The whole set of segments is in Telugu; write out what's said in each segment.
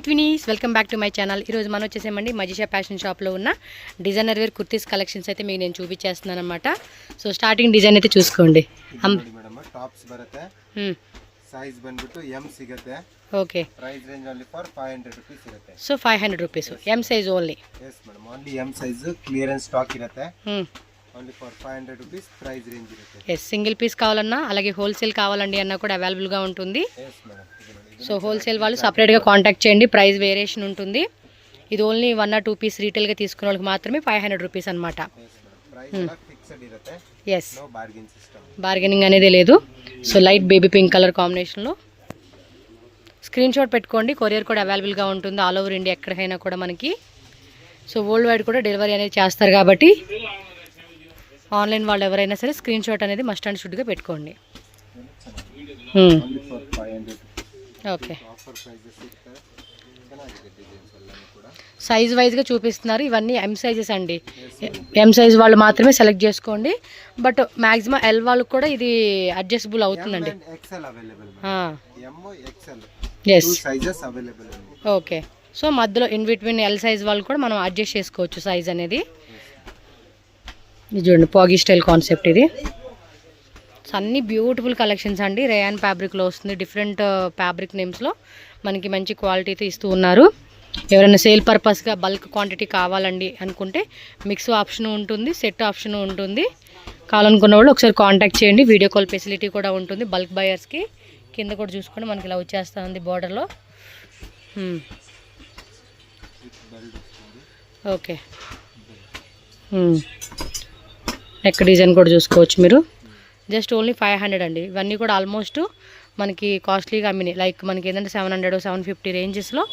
Twinnies welcome back to my channel. ఈరోజు మనం వచ్చేసేమండి మజిషా ఫ్యాషన్ షాప్లో ఉన్న డిజైనర్ వేర్ కుర్తీస్ కలెక్షన్స్ అయితే మీకు నేను చూపించేస్తున్నాను అనమాట. సో స్టార్టింగ్ డిజైన్ అయితే చూసుకోండి. ಟಾಪ್ಸ್ ಬರುತ್ತೆ ಸೈಜ್ ಬಂದ್ಬಿಟ್ಟು ಎಂ ಸಿಗುತ್ತೆ. Okay, price range only for 500 rupees ಇರುತ್ತೆ. So 500 rupees M size only. Yes madam, only M size clearance stock ಇರುತ್ತೆ. Only for 500 rupees price range ఇರುತ್ತೆ. ఎస్, సింగిల్ పీస్ కావాలన్నా అలాగే హోల్సేల్ కావాలండి అన్నా కూడా అవైలబుల్గా ఉంటుంది. సో హోల్సేల్ వాళ్ళు సపరేట్గా కాంటాక్ట్ చేయండి, ప్రైస్ వేరియేషన్ ఉంటుంది. ఇది ఓన్లీ 1 or 2 పీస్ రీటైల్గా తీసుకునే వాళ్ళకి మాత్రమే 500 రూపీస్ అనమాట. ఎస్, బార్గెనింగ్ అనేది లేదు. So light baby pink colour కాంబినేషన్లో స్క్రీన్ షాట్ పెట్టుకోండి. కొరియర్ కూడా అవైలబుల్గా ఉంటుంది ఆల్ ఓవర్ ఇండియా ఎక్కడికైనా కూడా మనకి. సో వరల్డ్ వైడ్ కూడా డెలివరీ అనేది చేస్తారు కాబట్టి ఆన్లైన్ వాళ్ళు ఎవరైనా సరే స్క్రీన్ షాట్ అనేది మస్ట్ అండ్ షుడ్గా పెట్టుకోండి. ఓకే, సైజ్ వైజ్గా చూపిస్తున్నారు. ఇవన్నీ ఎం సైజెస్ అండి. ఎం సైజ్ వాళ్ళు మాత్రమే సెలెక్ట్ చేసుకోండి. బట్ మ్యాక్సిమం ఎల్ వాళ్ళకి కూడా ఇది అడ్జస్టబుల్ అవుతుందండి. Yes, okay. సో మధ్యలో ఇన్ బిట్వీన్ ఎల్ సైజ్ వాళ్ళు కూడా మనం అడ్జస్ట్ చేసుకోవచ్చు సైజ్ అనేది. ఇది చూడండి, పాగి స్టైల్ కాన్సెప్ట్ ఇది. అన్ని బ్యూటిఫుల్ కలెక్షన్స్ అండి. రేయాన్ ఫ్యాబ్రిక్లో వస్తుంది. డిఫరెంట్ ఫ్యాబ్రిక్ నేమ్స్లో మనకి మంచి క్వాలిటీతో ఇస్తూ ఉన్నారు. ఎవరైనా సేల్ పర్పస్గా బల్క్ క్వాంటిటీ కావాలండి అనుకుంటే మిక్స్ ఆప్షన్ ఉంటుంది, సెట్ ఆప్షన్ ఉంటుంది. కావాలనుకున్న వాళ్ళు ఒకసారి కాంటాక్ట్ చేయండి. వీడియో కాల్ ఫెసిలిటీ కూడా ఉంటుంది బల్క్ బయర్స్కి. కింద కూడా చూసుకొని మనకి ఇలా వచ్చేస్తూ ఉంది బార్డర్లో. ఓకే, నెక్ డిజైన్ కూడా చూసుకోవచ్చు మీరు. జస్ట్ ఓన్లీ 500 అండి. ఇవన్నీ కూడా ఆల్మోస్ట్ మనకి కాస్ట్లీగా అమ్మినాయి. లైక్ మనకి ఏంటంటే 700, 750 రేంజెస్లో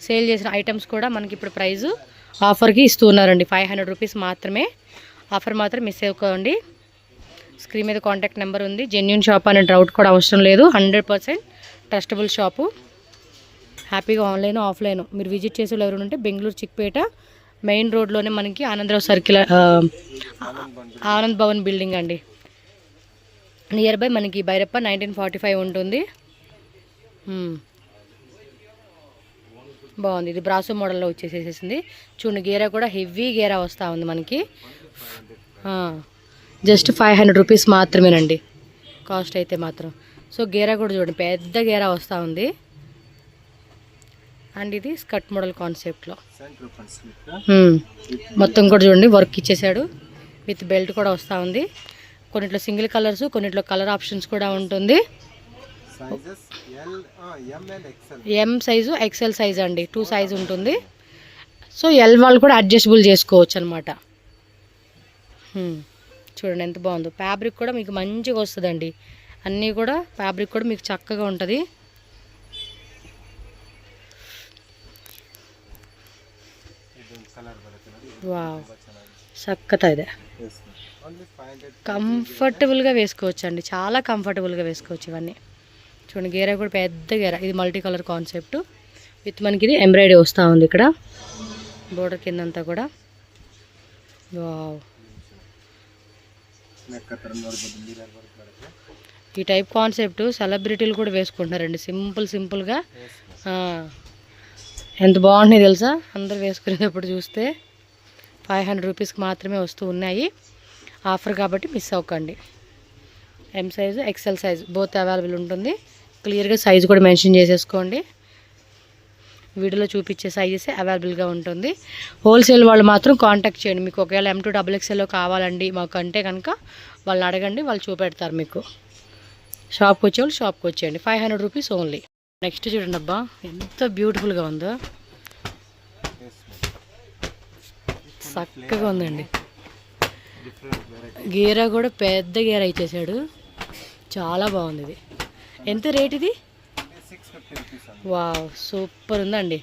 సేల్ చేసిన ఐటమ్స్ కూడా మనకి ఇప్పుడు ప్రైస్ ఆఫర్కి ఇస్తూ ఉన్నారండి. 500 రూపీస్ మాత్రమే. ఆఫర్ మాత్రం మిస్ అవ్వకండి. స్క్రీన్ మీద కాంటాక్ట్ నెంబర్ ఉంది. జెన్యూన్ షాప్ అనే డౌట్ కూడా అవసరం లేదు. 100% ట్రస్టబుల్ షాపు. హ్యాపీగా ఆన్లైన్ ఆఫ్లైన్ మీరు విజిట్ చేసే ఎవరు ఉంటే బెంగళూరు చిక్పేట మెయిన్ రోడ్లోనే మనకి ఆనందరావు సర్కిల్, ఆనంద్ భవన్ బిల్డింగ్ అండి. నియర్ బై మనకి భైరప్ప 1945 ఉంటుంది. బాగుంది. ఇది బ్రాసో మోడల్లో వచ్చేసేసింది. చూడండి, గేరా కూడా హెవీ గేరా వస్తూ ఉంది మనకి. జస్ట్ 500 రూపీస్ మాత్రమేనండి కాస్ట్ అయితే మాత్రం. సో గేరా కూడా చూడండి, పెద్ద గేరా వస్తూ ఉంది. అండ్ ఇది స్కర్ట్ మోడల్ కాన్సెప్ట్లో మొత్తం కూడా చూడండి వర్క్ ఇచ్చేసాడు. విత్ బెల్ట్ కూడా వస్తూ ఉంది. కొన్నిట్లో సింగిల్ కలర్స్, కొన్నిట్లో కలర్ ఆప్షన్స్ కూడా ఉంటుంది. ఎం సైజు, ఎక్సెల్ సైజ్ అండి, 2 సైజ్ ఉంటుంది. సో ఎల్ వాళ్ళు కూడా అడ్జస్టబుల్ చేసుకోవచ్చు అనమాట. చూడండి ఎంత బాగుందో. ఫ్యాబ్రిక్ కూడా మీకు మంచిగా వస్తుందండి. అన్నీ కూడా ఫ్యాబ్రిక్ కూడా మీకు చక్కగా ఉంటుంది. వావ్, చక్కగా ಇದೆ. కంఫర్టబుల్గా వేసుకోవచ్చు అండి, చాలా కంఫర్టబుల్గా వేసుకోవచ్చు ఇవన్నీ. చూడండి, గేరా కూడా పెద్ద గేరా. ఇది మల్టీ కలర్ కాన్సెప్ట్ విత్ మనకి ఇది ఎంబ్రాయిడరీ వస్తూ ఉంది ఇక్కడ బోర్డర్ కిందంతా కూడా. వావ్, ఈ టైప్ కాన్సెప్ట్ సెలబ్రిటీలు కూడా వేసుకుంటున్నారండి. సింపుల్గా ఎంత బాగుంటుంది తెలుసా. అందరు వేసుకునేటప్పుడు చూస్తే 500 రూపీస్కి మాత్రమే వస్తూ ఉన్నాయి. ఆఫర్ కాబట్టి మిస్ అవ్వకండి. M size, XL size both available ఉంటుంది. క్లియర్గా సైజు కూడా మెన్షన్ చేసేసుకోండి. వీడియోలో చూపించే సైజెస్ అవైలబుల్గా ఉంటుంది. హోల్సేల్ వాళ్ళు మాత్రం కాంటాక్ట్ చేయండి. మీకు ఒకవేళ M2 XXLలో కావాలండి మాకు అంటే కనుక వాళ్ళని అడగండి, వాళ్ళు చూపెడతారు మీకు. షాప్కి వచ్చేవాళ్ళు షాప్కి వచ్చేయండి. 500 రూపీస్ ఓన్లీ. నెక్స్ట్ చూడండి, అబ్బా ఎంత బ్యూటిఫుల్గా ఉందో, చక్కగా ఉందండి. గేరా కూడా పెద్ద గేరా ఇచ్చేసాడు, చాలా బాగుంది. ఇది ఎంత రేట్ ఇది? వావ్, సూపర్ ఉందండి.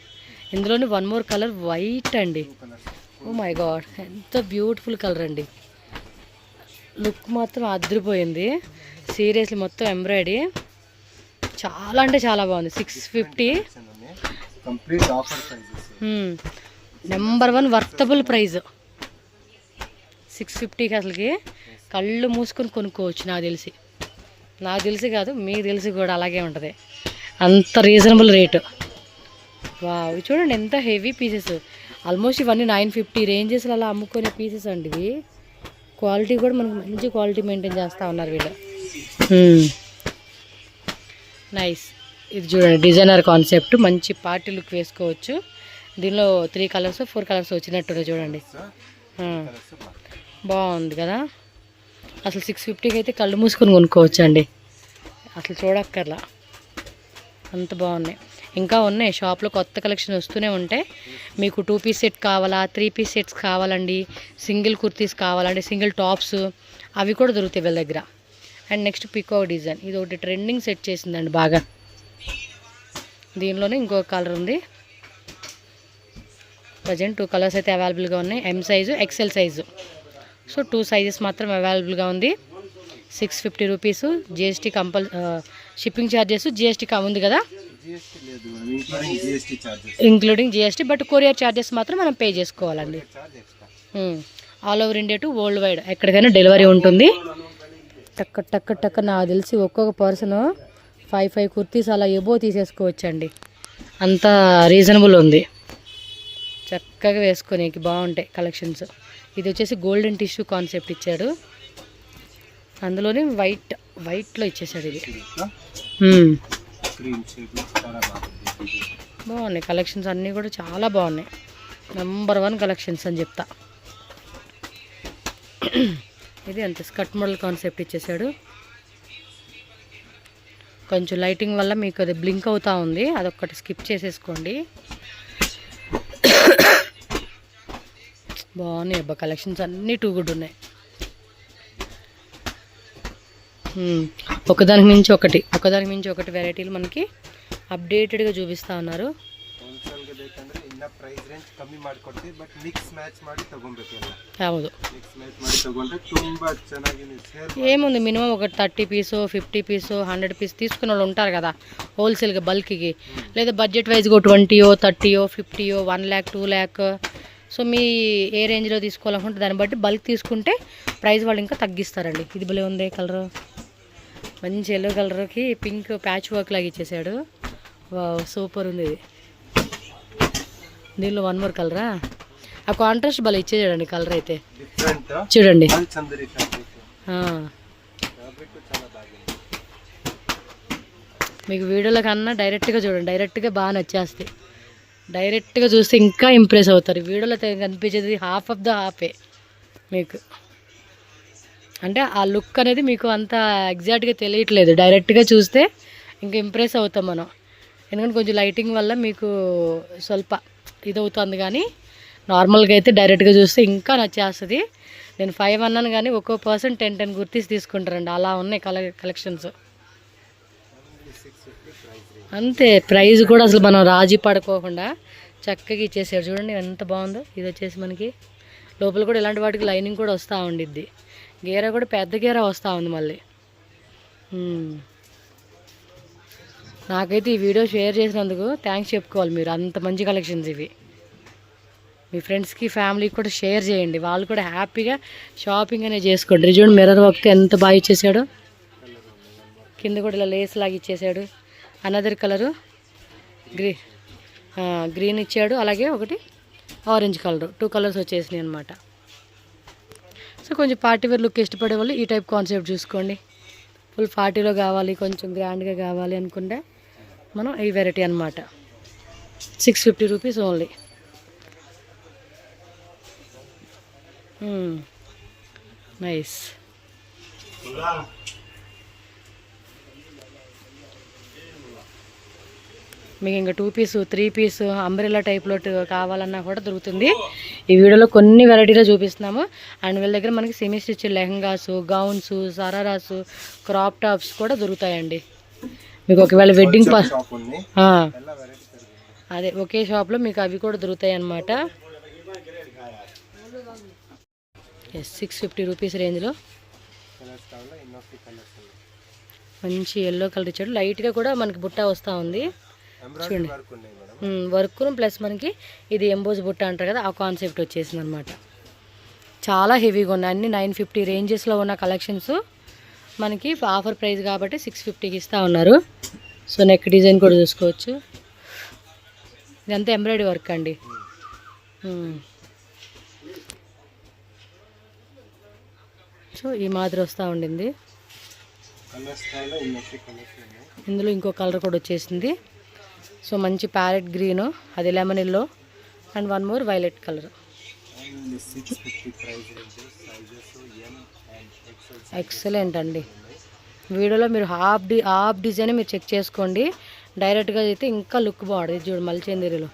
ఇందులోని 1 more కలర్ వైట్ అండి. ఓ మై గాడ్, ఎంత బ్యూటిఫుల్ కలర్ అండి. లుక్ మాత్రం అదిరిపోయింది. సీరియస్లీ మొత్తం ఎంబ్రాయిడరీ చాలా అంటే చాలా బాగుంది. 650 నెంబర్ 1 వర్తబుల్ ప్రైజ్. 650కి అసలుకి కళ్ళు మూసుకొని కొనుక్కోవచ్చు. నాకు తెలిసి కాదు, మీకు తెలిసి కూడా అలాగే ఉంటుంది. అంత రీజనబుల్ రేటు. వావ్, చూడండి ఎంత హెవీ పీసెస్. ఆల్మోస్ట్ ఇవన్నీ 950 రేంజెస్లో అలా అమ్ముకునే పీసెస్ అండి ఇవి. క్వాలిటీ కూడా మనకు మంచి క్వాలిటీ మెయింటైన్ చేస్తూ ఉన్నారు వీళ్ళు. నైస్. ఇది చూడండి డిజైనర్ కాన్సెప్ట్, మంచి పార్టీ లుక్ వేసుకోవచ్చు. దీనిలో 3 కలర్స్ 4 కలర్స్ వచ్చినట్టు చూడండి. బాగుంది కదా. అసలు 650కి అయితే కళ్ళు మూసుకొని కొనుక్కోవచ్చు అండి, అసలు చూడక్కర్లా, అంత బాగున్నాయి. ఇంకా ఉన్నాయి షాప్లో, కొత్త కలెక్షన్ వస్తూనే ఉంటాయి. మీకు 2 పీస్ సెట్ కావాలా, 3 పీస్ సెట్స్ కావాలండి, సింగిల్ కుర్తీస్ కావాలండి, సింగిల్ టాప్స్ అవి కూడా దొరుకుతాయి వీళ్ళ దగ్గర. అండ్ నెక్స్ట్ పికో డిజైన్, ఇది ఒకటి ట్రెండింగ్ సెట్ చేసిందండి బాగా. దీనిలోనే ఇంకొక కలర్ ఉంది. ప్రజెంట్ 2 కలర్స్ అయితే అవైలబుల్గా ఉన్నాయి, M size XL size. So 2 sizes మాత్రం అవైలబుల్గా ఉంది. 650 rupees, GST shipping charges GST ఉంది కదా, including GST. But courier charges మాత్రం మనం పే చేసుకోవాలండి. All over India to worldwide ఎక్కడికైనా డెలివరీ ఉంటుంది. టక్క టక్క టక్క నాకు తెలిసి ఒక్కొక్క పర్సన్ 5 కుర్తీస్ అలా ఎబో తీసేసుకోవచ్చండి, అంత రీజనబుల్ ఉంది. చక్కగా వేసుకునేకి బాగుంటాయి కలెక్షన్స్. ఇది వచ్చేసి గోల్డెన్ టిష్యూ కాన్సెప్ట్ ఇచ్చాడు, అందులోనే వైట్లో ఇచ్చేసాడు ఇది. బాగున్నాయి కలెక్షన్స్ అన్నీ కూడా చాలా బాగున్నాయి. నెంబర్ 1 కలెక్షన్స్ అని చెప్తా. ఇది అంతే స్కర్ట్ మోడల్ కాన్సెప్ట్ ఇచ్చేసాడు. కొంచెం లైటింగ్ వల్ల మీకు అది బ్లింక్ అవుతూ ఉంది, అదొక్కటి స్కిప్ చేసేసుకోండి. బాగున్నాయి అబ్బా కలెక్షన్స్ అన్నీ టూ గుడ్ ఉన్నాయి. ఒకదానికి మించి ఒకటి వెరైటీలు మనకి అప్డేటెడ్గా చూపిస్తూ ఉన్నారు. ಹೌದು, ఏముంది మినిమం ఒక 30 పీసు 50 పీసు 100 పీస్ తీసుకునే వాళ్ళు ఉంటారు కదా హోల్సేల్గా బల్క్కి, లేదా బడ్జెట్ వైజ్గా 20, 30, 50, 1 lakh 2 lakh. సో మీ ఏ రేంజ్లో తీసుకోవాలనుకుంటే దాన్ని బట్టి బల్క్ తీసుకుంటే ప్రైస్ వాళ్ళు ఇంకా తగ్గిస్తారండి. ఇది భలే ఉంది కలరు, మంచి ఎల్లో కలర్కి పింక్ ప్యాచ్ వర్క్ లాగా ఇచ్చేసాడు. సూపర్ ఉంది ఇది. దీనిలో 1 more కలరా, ఆ కాంట్రాస్ట్ భలే ఇచ్చేసాడండి కలర్ అయితే చూడండి. మీకు వీడియోలో కన్నా డైరెక్ట్గా చూడండి, డైరెక్ట్గా బాగా నచ్చేస్తాయి. డైరెక్ట్గా చూస్తే ఇంకా ఇంప్రెస్ అవుతారు. వీడియోలో కనిపించేది హాఫ్ ఆఫ్ ద హాఫే మీకు, అంటే ఆ లుక్ అనేది మీకు అంత ఎగ్జాక్ట్గా తెలియట్లేదు. డైరెక్ట్గా చూస్తే ఇంకా ఇంప్రెస్ అవుతాం మనం, ఎందుకంటే కొంచెం లైటింగ్ వల్ల మీకు స్వల్ప ఇదవుతుంది. కానీ నార్మల్గా అయితే డైరెక్ట్గా చూస్తే ఇంకా నచ్చేస్తుంది. నేను 5 అన్నాను కానీ ఒక్కో పర్సన్ 10 కుర్తీస్ తీసుకుంటారండి, అలా ఉన్నాయి కలెక్షన్స్. అంతే ప్రైస్ కూడా అసలు మనం రాజీ పడుకోకుండా చక్కగా ఇచ్చేసాడు. చూడండి ఎంత బాగుందో. ఇది వచ్చేసి మనకి లోపల కూడా ఇలాంటి వాటికి లైనింగ్ కూడా వస్తూ ఉండిద్ది. గేరా కూడా పెద్ద గేరా వస్తూ ఉంది మళ్ళీ. నాకైతే ఈ వీడియో షేర్ చేసినందుకు థ్యాంక్స్ చెప్పుకోవాలి మీరు, అంత మంచి కలెక్షన్స్ ఇవి. మీ ఫ్రెండ్స్కి ఫ్యామిలీకి కూడా షేర్ చేయండి, వాళ్ళు కూడా హ్యాపీగా షాపింగ్ అనేది చేసుకోండి. చూడండి మిర్రర్ వర్క్ ఎంత బాగా ఇచ్చేసాడు, కింద కూడా ఇలా లేస్ లాగా ఇచ్చేసాడు. అనదర్ కలరు గ్రీన్ ఇచ్చాడు, అలాగే ఒకటి ఆరెంజ్ కలరు, 2 కలర్స్ వచ్చేసినాయి అనమాట. సో కొంచెం పార్టీవేర్ లుక్ ఇష్టపడే వాళ్ళు ఈ టైప్ కాన్సెప్ట్ చూసుకోండి. ఫుల్ పార్టీలో కావాలి, కొంచెం గ్రాండ్గా కావాలి అనుకుంటే మనం ఈ వెరైటీ అనమాట. 650 రూపీస్ ఓన్లీ. నైస్. మీకు ఇంకా 2 పీస్ 3 పీస్ అంబ్రెల్లా టైప్లో కావాలన్నా కూడా దొరుకుతుంది. ఈ వీడియోలో కొన్ని వెరైటీలో చూపిస్తున్నాము. అండ్ వీళ్ళ దగ్గర మనకి semi stitch lehengas, gowns, shararas, crop tops కూడా దొరుకుతాయండి. మీకు ఒకవేళ వెడ్డింగ్ అదే ఒకే షాప్లో మీకు అవి కూడా దొరుకుతాయి అన్నమాట. 650 రూపీస్ రేంజ్లో మంచి ఎల్లో కలర్ ఇచ్చాడు. లైట్గా కూడా మనకి బుట్ట వస్తూ ఉంది చూడండి, వర్క్ ప్లస్ మనకి ఇది ఎంబోజ్ బుట్ట అంటారు కదా, ఆ కాన్సెప్ట్ వచ్చేసింది అనమాట. చాలా హెవీగా ఉన్నాయి అన్ని 950 రేంజెస్లో ఉన్న కలెక్షన్స్ మనకి ఆఫర్ ప్రైస్ కాబట్టి 650కి ఇస్తూ ఉన్నారు. సో నెక్ డిజైన్ కూడా చూసుకోవచ్చు. ఇదంతా ఎంబ్రాయిడరీ వర్క్ అండి. సో ఈ మాదిరి వస్తూ ఉండింది. ఇందులో ఇంకో కలర్ కూడా వచ్చేసింది. సో మంచి ప్యారెట్ గ్రీను, అది lemon yellow and one more violet colour. Excellent అండి. వీడియోలో మీరు హాఫ్ డిజైన్ మీరు చెక్ చేసుకోండి, డైరెక్ట్గా అయితే ఇంకా లుక్ బాగుంది. చూడు మల్చందేరిలో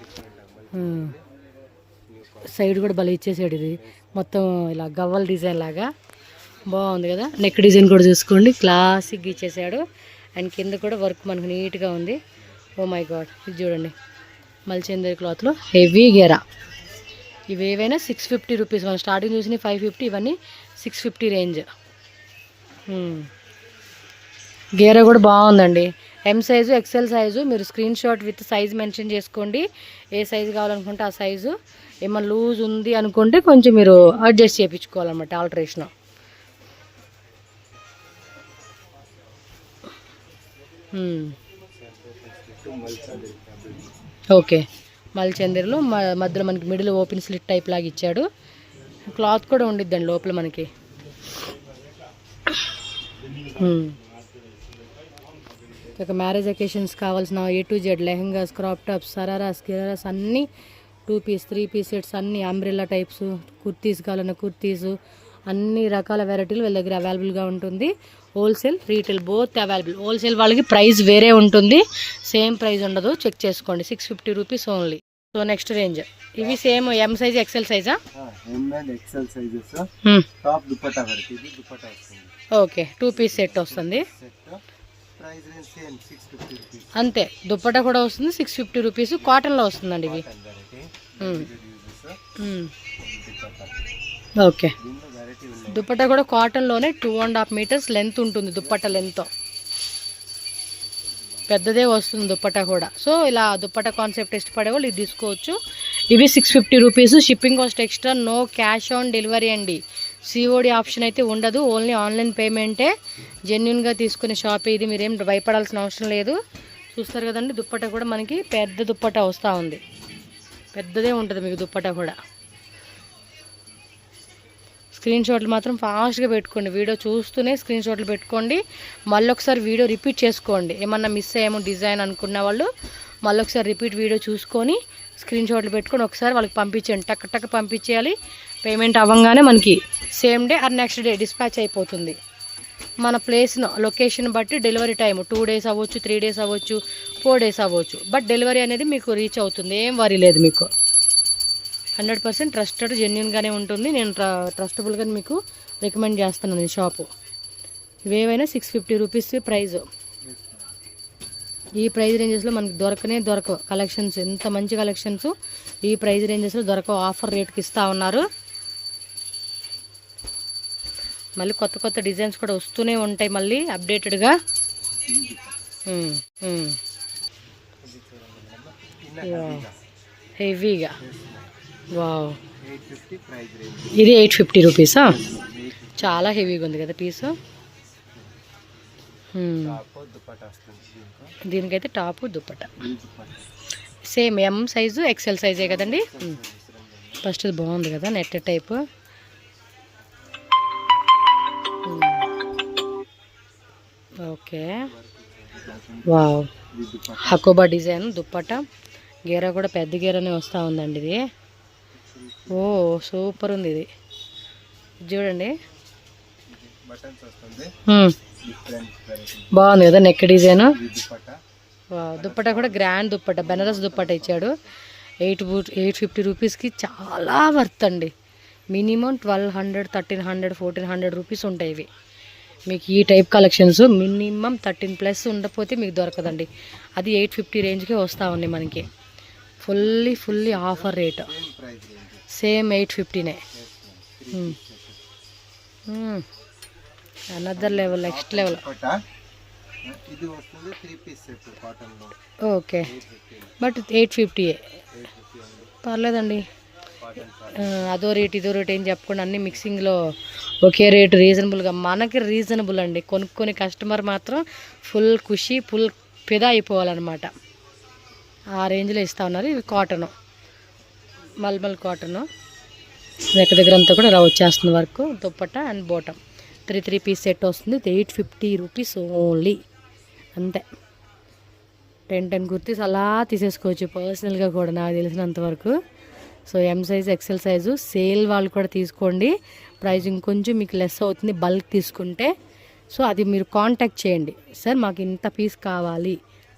సైడ్ కూడా భలే ఇచ్చేసాడు. ఇది మొత్తం ఇలా గవ్వల డిజైన్ లాగా బాగుంది కదా. నెక్ డిజైన్ కూడా చూసుకోండి, క్లాసిక్గా ఇచ్చేసాడు. అండ్ కింద కూడా వర్క్ మనకు నీట్గా ఉంది. ఓ మై గాడ్, ఇది చూడండి మల్చందేరి క్లాత్లో హెవీ గేరా. ఇవి ఏవైనా 650 రూపీస్. మనం స్టార్టింగ్ చూసిన 550, ఇవన్నీ 650 రేంజ్. గేరా కూడా బాగుందండి. M size, XL size. మీరు screen shot with size mention చేసుకోండి, ఏ సైజు కావాలనుకుంటే ఆ సైజు. ఏమన్నా లూజ్ ఉంది అనుకుంటే కొంచెం మీరు అడ్జస్ట్ చేయించుకోవాలన్నమాట, ఆల్టరేషన్. ఓకే, మల్చందరిలో మధ్యలో మనకి మిడిల్ ఓపెన్ స్లిట్ టైప్ లాగా ఇచ్చాడు. క్లాత్ కూడా ఉండిద్దండి లోపల మనకి. ఇక మ్యారేజ్ అకేషన్స్ కావాల్సిన A to Z lehengas, crop tops, shararas, ghararas అన్నీ 2 పీస్ 3 పీస్ సెట్స్ అన్నీ, అంబ్రెల్లా టైప్స్, కుర్తీస్ కావాలన్న కుర్తీసు, అన్ని రకాల వెరైటీలు వీళ్ళ దగ్గర అవైలబుల్గా ఉంటుంది. Wholesale, retail both available. Wholesale వాళ్ళకి ప్రైస్ వేరే ఉంటుంది, సేమ్ ప్రైస్ ఉండదు, చెక్ చేసుకోండి. 650 rupees only. So next range ఇవి సేమ్ ఎం సైజ్, ఎక్సెల్ సైజా? ఓకే, 2 పీస్ సెట్ వస్తుంది అంతే. దుప్పటా కూడా వస్తుంది 650 రూపీస్. కాటన్లో వస్తుందండి ఇవి. ఓకే, దుప్పటా కూడా కాటన్లోనే 2.5 మీటర్స్ లెంత్ ఉంటుంది. దుప్పటా లెంత్ పెద్దదే వస్తుంది దుప్పటా కూడా. సో ఇలా దుప్పటా కాన్సెప్ట్ ఇష్టపడే వాళ్ళు ఇది తీసుకోవచ్చు. ఇవి 650 rupees. Shipping cost extra, no cash on delivery అండి. COD ఆప్షన్ అయితే ఉండదు, ఓన్లీ ఆన్లైన్ పేమెంటే. జెన్యున్గా తీసుకునే షాప్ ఇది, మీరేం భయపడాల్సిన అవసరం లేదు. చూస్తారు కదండి, దుప్పటా కూడా మనకి పెద్ద దుప్పటా వస్తూ ఉంది, పెద్దదే ఉంటుంది మీకు దుప్పటా కూడా. స్క్రీన్ షాట్లు మాత్రం ఫాస్ట్గా పెట్టుకోండి, వీడియో చూస్తూనే స్క్రీన్ షాట్లు పెట్టుకోండి. మళ్ళీ ఒకసారి వీడియో రిపీట్ చేసుకోండి. ఏమన్నా మిస్ అయ్యామో డిజైన్ అనుకున్న వాళ్ళు మళ్ళీ ఒకసారి రిపీట్ వీడియో చూసుకొని స్క్రీన్ షాట్లు పెట్టుకొని ఒకసారి వాళ్ళకి పంపించండి. టక్ టక్ పంపించేయాలి. పేమెంట్ అవ్వగానే మనకి same day or next day dispatch అయిపోతుంది. మన ప్లేస్ను, లొకేషన్ బట్టి డెలివరీ టైము 2 days అవ్వచ్చు, 3 days అవ్వచ్చు, 4 days అవ్వచ్చు. బట్ డెలివరీ అనేది మీకు రీచ్ అవుతుంది, ఏం వరీ లేదు మీకు. 100% ట్రస్టెడ్, జెన్యున్గానే ఉంటుంది. నేను ట్రస్టబుల్గా మీకు రికమెండ్ చేస్తున్నాను ఈ షాపు. ఇవేవైనా 650 రూపీస్ ప్రైజు. ఈ ప్రైజ్ రేంజెస్లో మనకి దొరకవు కలెక్షన్స్. ఎంత మంచి కలెక్షన్స్ ఈ ప్రైజ్ రేంజెస్లో దొరకవు. ఆఫర్ రేట్కి ఇస్తూ ఉన్నారు. మళ్ళీ కొత్త కొత్త డిజైన్స్ కూడా వస్తూనే ఉంటాయి మళ్ళీ అప్డేటెడ్గా. హెవీగా, వావ్. ఇది 850 రూపీసా? చాలా హెవీగా ఉంది కదా పీసు. దీనికైతే top dupatta same M size, XL సైజే కదండి. ఫస్ట్ ఇది బాగుంది కదా, net type. Okay, wow. Hakoba design dupatta. గేరా కూడా పెద్ద గేరానే వస్తూ ఉందండి ఇది. ఓ సూపర్ ఉంది ఇది, చూడండి. బాగుంది కదా నెక్ డిజైన్. దుప్పటా కూడా గ్రాండ్ దుప్పటా, బెనారస్ దుప్పటా ఇచ్చాడు. 850 రూపీస్కి చాలా వర్త్ అండి. మినిమం 1200, 1300, 1400 రూపీస్ ఉంటాయి ఇవి. మీకు ఈ టైప్ కలెక్షన్స్ మినిమం 13+ ఉండకపోతే మీకు దొరకదండి. అది 850 రేంజ్కే వస్తూ ఉంది మనకి. ఫుల్లీ ఆఫర్ రేట్, సేమ్ 850నే. Another level, next level. Okay, but 850 పర్లేదండి. అదో రేట్ ఇదో రేట్ ఏం చెప్పకుండా అన్ని మిక్సింగ్లో ఒకే రేటు, రీజనబుల్గా. మనకి రీజనబుల్ అండి. కొనుక్కొని కస్టమర్ మాత్రం ఫుల్ ఖుషి, ఫుల్ ఫిదా అయిపోవాలన్నమాట. ఆ రేంజ్లో ఇస్తూ ఉన్నారు. ఇవి కాటను, మల్మల్ కాటను. దగ్గర అంతా కూడా ఇలా వచ్చేస్తుంది work. Dupatta and bottom 3 piece set వస్తుంది. 850 రూపీస్ ఓన్లీ, అంతే. 10 కుర్తీస్ అలా తీసేసుకోవచ్చు పర్సనల్గా కూడా, నాకు తెలిసినంతవరకు. So M size, XL size sale వాళ్ళు కూడా తీసుకోండి. ప్రైస్ ఇంకొంచెం మీకు లెస్ అవుతుంది బల్క్ తీసుకుంటే. సో అది మీరు కాంటాక్ట్ చేయండి, సార్ మాకు ఇంత పీస్ కావాలి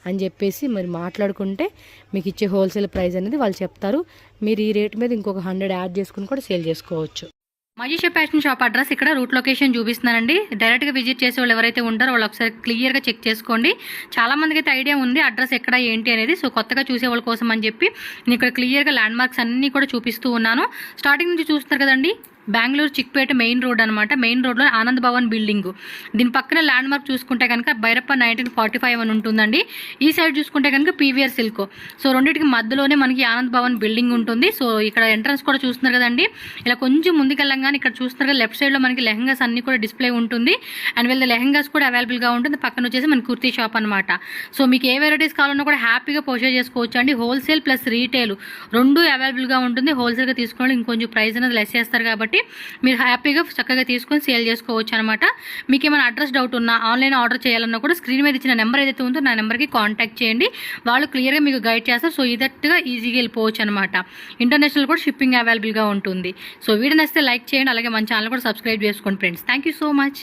అని చెప్పేసి మరి మాట్లాడుకుంటే మీకు ఇచ్చే హోల్సేల్ ప్రైస్ అనేది వాళ్ళు చెప్తారు. మీరు ఈ రేట్ మీద ఇంకొక 100 యాడ్ చేసుకుని కూడా సేల్ చేసుకోవచ్చు. మజీషా ఫ్యాషన్ షాప్ అడ్రస్ ఇక్కడ రూట్ లొకేషన్ చూపిస్తున్నానండి. డైరెక్ట్గా విజిట్ చేసే వాళ్ళు ఎవరైతే ఉంటారో వాళ్ళు ఒకసారి క్లియర్గా చెక్ చేసుకోండి. చాలా మందికి అయితే ఐడియా ఉంది అడ్రస్ ఎక్కడ ఏంటి అనేది. సో కొత్తగా చూసే వాళ్ళ కోసం అని చెప్పి నేను ఇక్కడ క్లియర్గా ల్యాండ్ మార్క్స్ అన్నీ కూడా చూపిస్తూ ఉన్నాను. స్టార్టింగ్ నుంచి చూస్తున్నారు కదండి, బెంగళూరు చిక్పేట మెయిన్ రోడ్ అనమాట. మెయిన్ రోడ్లో ఆనంద్ భవన్ బిల్డింగ్, దీని పక్కన ల్యాండ్ మార్క్ చూసుకుంటే కనుక భైరప్ప 1945 అని ఉంటుందండి. ఈ సైడ్ చూసుకుంటే కనుక పీవీఆర్ సిల్క్. సో రెండింటికి మధ్యలోనే మనకి ఆనంద్ భవన్ బిల్డింగ్ ఉంటుంది. సో ఇక్కడ ఎంట్రన్స్ కూడా చూస్తున్నారు కదండి, ఇలా కొంచెం ముందుకెళ్ళంగానే ఇక్కడ చూస్తున్నారు కదా లెఫ్ట్ సైడ్లో మనకి లెహంగాస్ అన్ని కూడా డిస్ప్లే ఉంటుంది. అండ్ వీళ్ళ లెహంగాస్ కూడా అవైలబుల్గా ఉంటుంది. పక్కన వచ్చేసి మన కుర్తీ షాప్ అనమాట. సో మీకు ఏ వెరైటీస్ కావాలన్నా కూడా హ్యాపీగా పర్చేజ్ చేసుకోవచ్చు అండి. హోల్సేల్ ప్లస్ రీటైల్ రెండు అవైలబుల్గా ఉంటుంది. హోల్సేల్గా తీసుకోవడం ఇంకొంచెం ప్రైస్ అనేది లెస్ చేస్తారు కాబట్టి మీరు హ్యాపీగా చక్కగా తీసుకొని సేల్ చేసుకోవచ్చు అనమాట. మీకు ఏమైనా అడ్రస్ డౌట్ ఉన్నా, ఆన్లైన్ ఆర్డర్ చేయాలన్నా కూడా స్క్రీన్ మీద ఇచ్చిన నెంబర్ ఏదైతే ఉందో నా నెంబర్కి కాంటాక్ట్ చేయండి. వాళ్ళు క్లియర్గా మీకు గైడ్ చేస్తారు. సో ఇదట్టుగా ఈజీగా వెళ్ళిపోవచ్చు అనమాట. ఇంటర్నేషనల్ కూడా షిప్పింగ్ అవైలబుల్గా ఉంటుంది. సో వీడియో నచ్చితే లైక్ చేయండి, అలాగే మన ఛానల్ కూడా సబ్స్క్రైబ్ చేసుకోండి friends. Thank you so much.